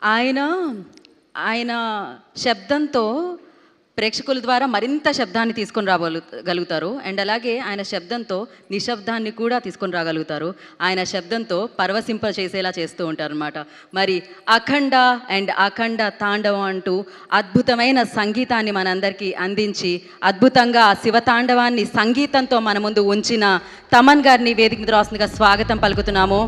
ఆయన ఆయన శబ్దంతో ప్రేక్షకుల ద్వారా మరింత శబ్దాన్ని తీసుకొని రాగలుగుతారు. అండ్ అలాగే ఆయన శబ్దంతో నిశ్శబ్దాన్ని కూడా తీసుకొని రాగలుగుతారు. ఆయన శబ్దంతో పరవశింప చేసేలా చేస్తూ ఉంటారు అనమాట. మరి అఖండ అండ్ అఖండ తాండవం అంటూ అద్భుతమైన సంగీతాన్ని మనందరికీ అందించి అద్భుతంగా శివతాండవాన్ని సంగీతంతో మన ముందు ఉంచిన తమన్ గారిని వేదిక మీద రాస్తుందిగా స్వాగతం పలుకుతున్నాము.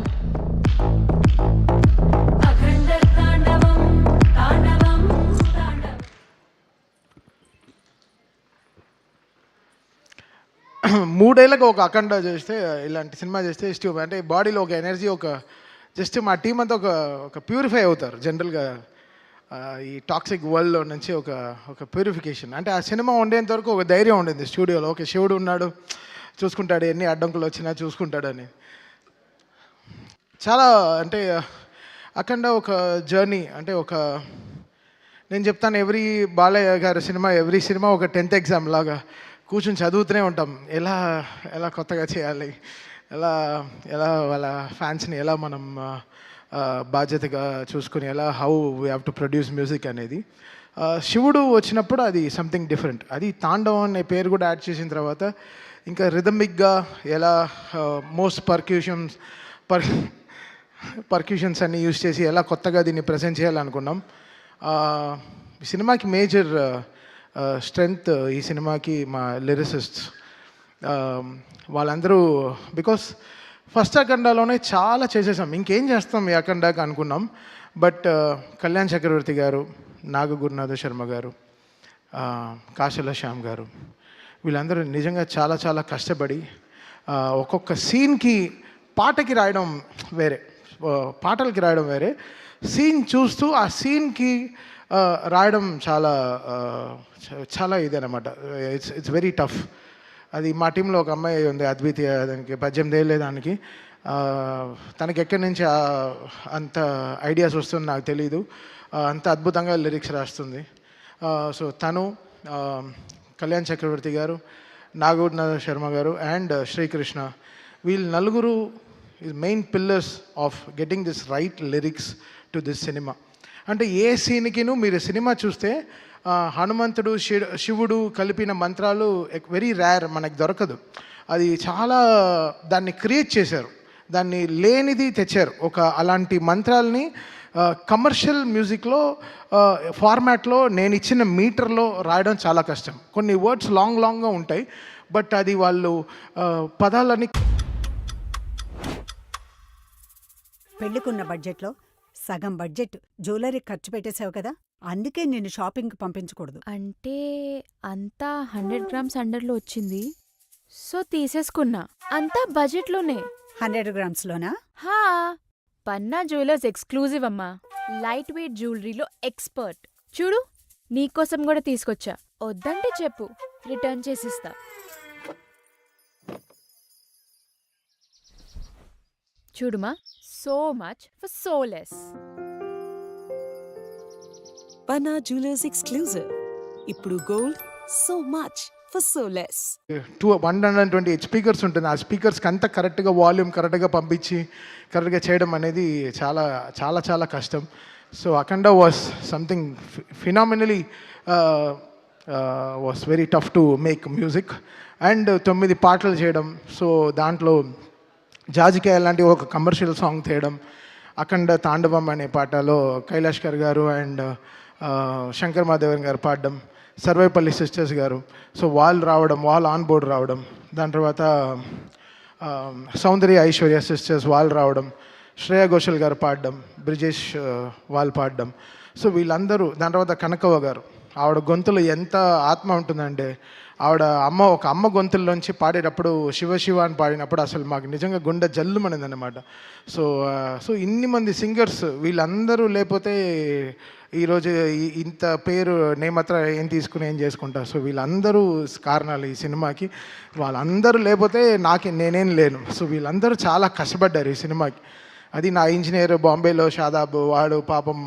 మూడేళ్ళకి ఒక అఖండ చేస్తే, ఇలాంటి సినిమా చేస్తే అంటే బాడీలో ఒక ఎనర్జీ, ఒక జస్ట్ మా టీం అంతా ఒక ప్యూరిఫై అవుతారు. జనరల్గా ఈ టాక్సిక్ వరల్డ్లో నుంచి ఒక ప్యూరిఫికేషన్. అంటే ఆ సినిమా ఉండేంత వరకు ఒక ధైర్యం ఉండింది స్టూడియోలో. ఓకే, శివుడు ఉన్నాడు, చూసుకుంటాడు, ఎన్ని అడ్డంకులు వచ్చినా చూసుకుంటాడని. చాలా అంటే అఖండ ఒక జర్నీ. అంటే నేను చెప్తాను, బాలయ్య గారి సినిమా, ఎవ్రీ సినిమా ఒక 10th ఎగ్జామ్ లాగా కూర్చొని చదువుతూనే ఉంటాం. ఎలా కొత్తగా చేయాలి, ఎలా వాళ్ళ ఫ్యాన్స్ని ఎలా మనం బాధ్యతగా చూసుకుని how we have to produce music అనేది. శివుడు వచ్చినప్పుడు అది సంథింగ్ డిఫరెంట్. అది తాండవం అనే పేరు కూడా యాడ్ చేసిన తర్వాత ఇంకా రిథమిక్గా మోస్ట్ పర్క్యూషన్స్ అన్ని యూజ్ చేసి కొత్తగా దీన్ని ప్రజెంట్ చేయాలనుకున్నాం. ఈ సినిమాకి మేజర్ స్ట్రెంగ్త్ ఈ సినిమాకి మా లిరిసిస్ట్స్. వాళ్ళందరూ బికాస్ ఫస్ట్ అఖండాలోనే చాలా చేసేసాం, ఇంకేం చేస్తాం ఈ అఖండాకి అనుకున్నాం. బట్ కళ్యాణ్ చక్రవర్తి గారు, నాగ గురునాథ శర్మ గారు, కాశల శ్యామ్ గారు, వీళ్ళందరూ నిజంగా చాలా చాలా కష్టపడి ఒక్కొక్క సీన్కి పాటలకి రాయడం వేరే, సీన్ చూస్తూ ఆ సీన్కి రాయడం చాలా ఇదనమాట. It's very tough. అది మా టీంలో ఒక అమ్మాయి ఉంది, అద్వితీయ. దానికి 18 ఏళ్ళే దానికి. తనకి ఎక్కడి నుంచి అంత ఐడియాస్ వస్తుందో నాకు తెలీదు. అంత అద్భుతంగా లిరిక్స్ రాస్తుంది. సో తను, కళ్యాణ్ చక్రవర్తి గారు, నాగూర్నాథ శర్మ గారు అండ్ శ్రీకృష్ణ, వీళ్ళు నలుగురు is main pillars of getting this right lyrics to this cinema. అంటే ఏ సీన్కిను మీరు సినిమా చూస్తే హనుమంతుడు శివుడు కలిపిన మంత్రాలు వెరీ రేర్, మనకు దొరకదు. అది చాలా దాన్ని క్రియేట్ చేశారు, దాన్ని లేనిది తెచ్చారు. అలాంటి మంత్రాలని కమర్షియల్ మ్యూజిక్లో ఫార్మాట్లో నేను ఇచ్చిన మీటర్లో రాయడం చాలా కష్టం. కొన్ని వర్డ్స్ లాంగ్గా ఉంటాయి, బట్ అది వాళ్ళు పదాలని. పెళ్ళికున్న బడ్జెట్లో సగం బడ్జెట్ జ్యువెలరీ ఖర్చు పెట్టేశావు కదా, అందుకే నేను షాపింగ్కి పంపించకూడదు. అంటే అంతా 100 grams అండర్లో వచ్చింది, సో తీసేసుకున్నా. అంతా బడ్జెట్లోనే. 100 grams-లోనా? హా, పన్నా జ్యువెలర్స్ ఎక్స్క్లూజివ్ అమ్మా. లైట్ వెయిట్ జ్యువెలరీలో ఎక్స్పర్ట్. చూడు, నీకోసం కూడా తీసుకొచ్చా. వద్దంటే చెప్పు, రిటర్న్ చేసిస్తా. చూడుమా, so much for so less. Panna Jewelers exclusive. ఇప్పుడు gold so much for so less. 128 speakers ఉంటుంది. ఆ స్పీకర్స్కి అంతా కరెక్ట్గా వాల్యూమ్ కరెక్ట్గా పంపించి కరెక్ట్గా చేయడం అనేది చాలా చాలా చాలా కష్టం. So Akhanda was something phenomenally was very tough to make music. And 9 పాటలు చేయడం. సో దాంట్లో జాజికాయ లాంటి ఒక కమర్షియల్ సాంగ్ తీయడం, అఖండ తాండవం అనే పాటలో కైలాష్కర్ గారు అండ్ శంకర్ మాధవన్ గారు పాడడం, సర్వేపల్లి సిస్టర్స్ గారు, సో వాళ్ళు ఆన్ బోర్డ్ రావడం. దాని తర్వాత సౌందర్య ఐశ్వర్య సిస్టర్స్ వాళ్ళు రావడం, శ్రేయా ఘోషల్ గారు పాడడం, బ్రిజేష్ వాళ్ళు పాడడం. సో వీళ్ళందరూ. దాని తర్వాత కనకవ్వ గారు, ఆవిడ గొంతులో ఎంత ఆత్మ ఉంటుందంటే, ఒక అమ్మ గొంతుల్లోంచి పాడేటప్పుడు శివ అని పాడినప్పుడు అసలు మాకు నిజంగా గుండె జల్లుమనేది అనమాట. సో ఇన్ని మంది సింగర్స్, వీళ్ళందరూ లేకపోతే ఈరోజు ఇంత పేరు నేమత్ర ఏం చేసుకుంటా. సో వీళ్ళందరూ కారణాలు ఈ సినిమాకి. వాళ్ళందరూ లేకపోతే నేనేం లేను. సో వీళ్ళందరూ చాలా కష్టపడ్డారు ఈ సినిమాకి. అది నా ఇంజనీర్ బాంబేలో షాదాబ్, వాడు పాపం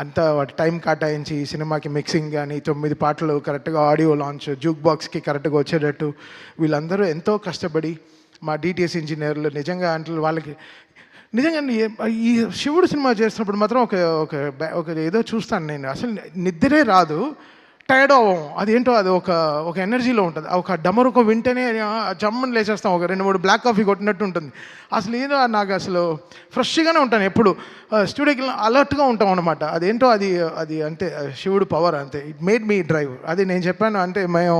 అంతా వాటి టైం కేటాయించి ఈ సినిమాకి మిక్సింగ్ కానీ 9 పాటలు కరెక్ట్గా ఆడియో లాంచ్, జూక్ బాక్స్కి కరెక్ట్గా వచ్చేటట్టు వీళ్ళందరూ ఎంతో కష్టపడి, మా డిటిఎస్ ఇంజనీర్లు నిజంగా అంటే వాళ్ళకి నిజంగా ఈ శివుడు సినిమా చేస్తున్నప్పుడు మాత్రం ఒక ఏదో చూస్తాను నేను, అసలు నిద్రే రాదు, టైర్డ్ అవ్వం. అదేంటో అది ఒక ఎనర్జీలో ఉంటుంది. ఒక డమరుకో వింటేనే జమ్మని లేచేస్తాం, ఒక 2-3 బ్లాక్ కాఫీ కొట్టినట్టు ఉంటుంది. అసలు ఏదో నాకు అసలు ఫ్రెష్గానే ఉంటాను ఎప్పుడు, స్టూడియోకి అలర్ట్గా ఉంటాం అనమాట. అదేంటో అది అంతే శివుడు పవర్ అంతే. It made me drive. అది నేను చెప్పాను అంటే మేము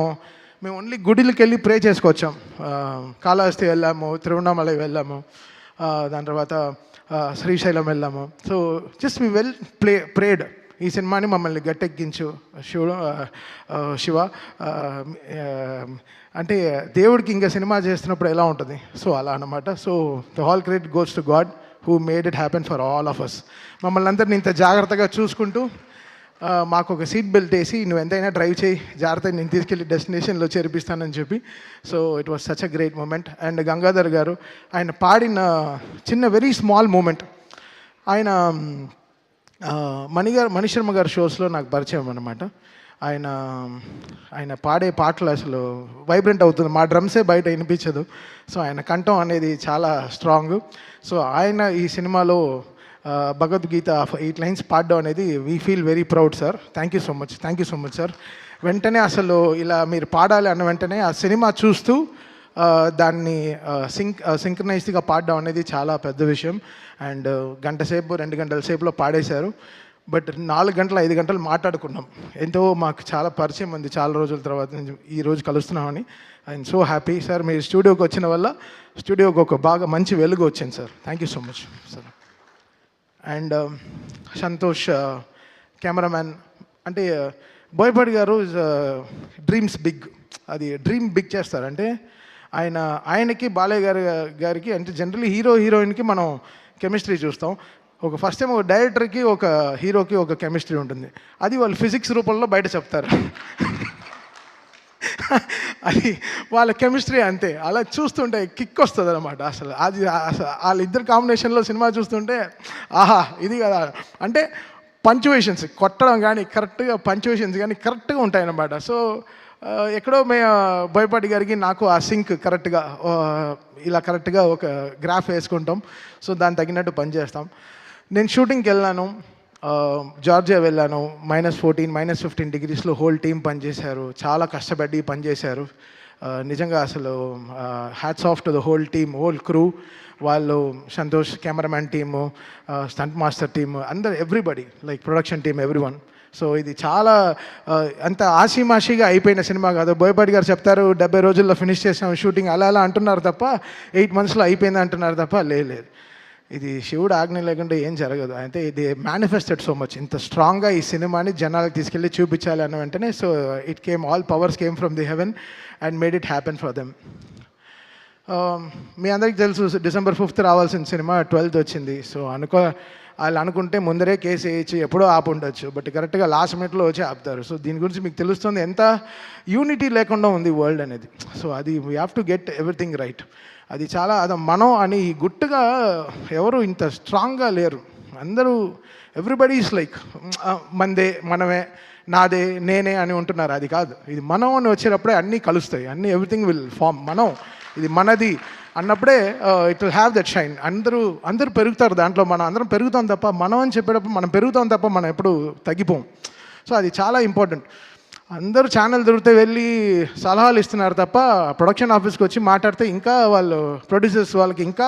ఓన్లీ గుడికి వెళ్ళి ప్రే చేసుకొచ్చాం. కాళహస్తి వెళ్ళాము, తిరువణామలై వెళ్ళాము, దాని తర్వాత శ్రీశైలం వెళ్ళాము. సో జస్ట్ వి ప్రేడ్ ఈ సినిమాని మమ్మల్ని గట్టెక్కించు శివ. అంటే దేవుడికి ఇంకా సినిమా చేస్తున్నప్పుడు ఎలా ఉంటుంది, సో అలా అనమాట. So the all credit goes to God who made it happen for all of us. మమ్మల్ని అందరినీ ఇంత జాగ్రత్తగా చూసుకుంటూ మాకు ఒక సీట్ బెల్ట్ వేసి నువ్వు ఎంతైనా డ్రైవ్ చేయి, జాగ్రత్తగా నేను తీసుకెళ్ళి డెస్టినేషన్లో చేర్పిస్తానని చెప్పి. So it was such a great moment. And Gangadhar గారు ఆయన పాడిన చిన్న వెరీ స్మాల్ మూమెంట్, ఆయన మణిశర్మ గారి షోస్లో నాకు పరిచయం అనమాట. ఆయన పాడే పాటలు అసలు వైబ్రెంట్ అవుతుంది, మా డ్రమ్సే బయట వినిపించదు. సో ఆయన కంఠం అనేది చాలా స్ట్రాంగ్. సో ఆయన ఈ సినిమాలో భగవద్గీత 8 లైన్స్ పాడడం అనేది we feel very proud sir. Thank you so much sir. వెంటనే అసలు ఇలా మీరు పాడాలి అన్న వెంటనే ఆ సినిమా చూస్తూ దాన్ని సింక్రనైజ్డ్గా పాడడం అనేది చాలా పెద్ద విషయం. అండ్ 2 గంటల సేపులో పాడేశారు. బట్ 4 గంటలు 5 గంటలు మాట్లాడుకున్నాం. ఎంతో మాకు చాలా పరిచయం ఉంది చాలా రోజుల తర్వాత ఈరోజు కలుస్తున్నామని. I'm so happy sir. మీరు స్టూడియోకి వచ్చిన వల్ల స్టూడియోకి ఒక బాగా మంచి వెలుగు వచ్చింది sir. Thank you so much sir. And Santosh cameraman, అంటే బోయపాటి గారు డ్రీమ్స్ బిగ్, అది డ్రీమ్ బిగ్ చేస్తారు. అంటే ఆయనకి బాలయ్య గారికి అంటే జనరల్లీ హీరోయిన్కి మనం కెమిస్ట్రీ చూస్తాం. ఫస్ట్ టైం ఒక డైరెక్టర్కి ఒక హీరోకి ఒక కెమిస్ట్రీ ఉంటుంది. అది వాళ్ళు ఫిజిక్స్ రూపంలో బయట చెప్తారు. అది వాళ్ళ కెమిస్ట్రీ అంతే. అలా చూస్తుంటే కిక్ వస్తుంది అనమాట. అసలు వాళ్ళిద్దరు కాంబినేషన్లో సినిమా చూస్తుంటే ఆహా ఇది కదా. అంటే పంచువేషన్స్ కొట్టడం కానీ కరెక్ట్గా పంచువేషన్స్ కానీ కరెక్ట్గా ఉంటాయన్నమాట. సో ఎక్కడో బోయపాటి గారికి నాకు ఆ సింక్ కరెక్ట్గా ఇలా కరెక్ట్గా ఒక గ్రాఫ్ వేసుకుంటాం. సో దానికి తగినట్టు పనిచేస్తాం. నేను షూటింగ్కి వెళ్ళాను, జార్జియా వెళ్ళాను. -14, -15 డిగ్రీస్లో హోల్ టీం పనిచేశారు. చాలా కష్టపడి పనిచేశారు. నిజంగా అసలు hats off to the whole team, whole crew. వాళ్ళు Santosh cameraman team, stunt master team, అందరు everybody, like production team, everyone. So ఇది చాలా అంత ఆషిమాషిగా అయిపోయిన సినిమా కాదు. బోయపాటి గారు చెప్తారు 70 రోజుల్లో ఫినిష్ చేసాం షూటింగ్, అలా అంటున్నారు తప్ప 8 monthsలో అయిపోయింది అంటున్నారు తప్ప లేదు. ఇది శివుడు ఆజ్ఞ లేకుండా ఏం జరగదు. అయితే ఇది మేనిఫెస్టెడ్ సో మచ్. ఇంత స్ట్రాంగ్గా ఈ సినిమాని జనాలకు తీసుకెళ్ళి చూపించాలి అన్న వెంటనే so it came, all powers came from the heaven and made it happen for them. మీ అందరికీ తెలుసు December 5th రావాల్సిన సినిమా 12th వచ్చింది. సో వాళ్ళు అనుకుంటే ముందరే కేసు వేయించి ఎప్పుడో ఆపు ఉండొచ్చు, బట్ కరెక్ట్గా లాస్ట్ మినిట్లో వచ్చి ఆపుతారు. సో దీని గురించి మీకు తెలుస్తుంది ఎంత యూనిటీ లేకుండా ఉంది వరల్డ్ అనేది. సో అది we have to get everything right. అది చాలా మనం అని గుట్టుగా ఎవరు ఇంత స్ట్రాంగ్గా లేరు. అందరూ ఎవ్రీబడి ఈస్ లైక్ మనదే, మనమే, నాదే, నేనే అని ఉంటున్నారు. అది కాదు, ఇది మనం అని వచ్చేటప్పుడే అన్నీ కలుస్తాయి, అన్నీ ఎవ్రీథింగ్ విల్ ఫామ్. మనం ఇది మనది అన్నప్పుడే it will have that shine. అందరూ పెరుగుతారు దాంట్లో. మనం అందరం పెరుగుతాం తప్ప, మనం అని చెప్పేటప్పుడు మనం పెరుగుతాం తప్ప మనం ఎప్పుడు తగ్గిపోం. సో అది చాలా ఇంపార్టెంట్. అందరూ ఛానల్ దొరికితే వెళ్ళి సలహాలు ఇస్తున్నారు తప్ప ప్రొడక్షన్ ఆఫీస్కి వచ్చి మాట్లాడితే ఇంకా వాళ్ళు ప్రొడ్యూసర్స్ వాళ్ళకి ఇంకా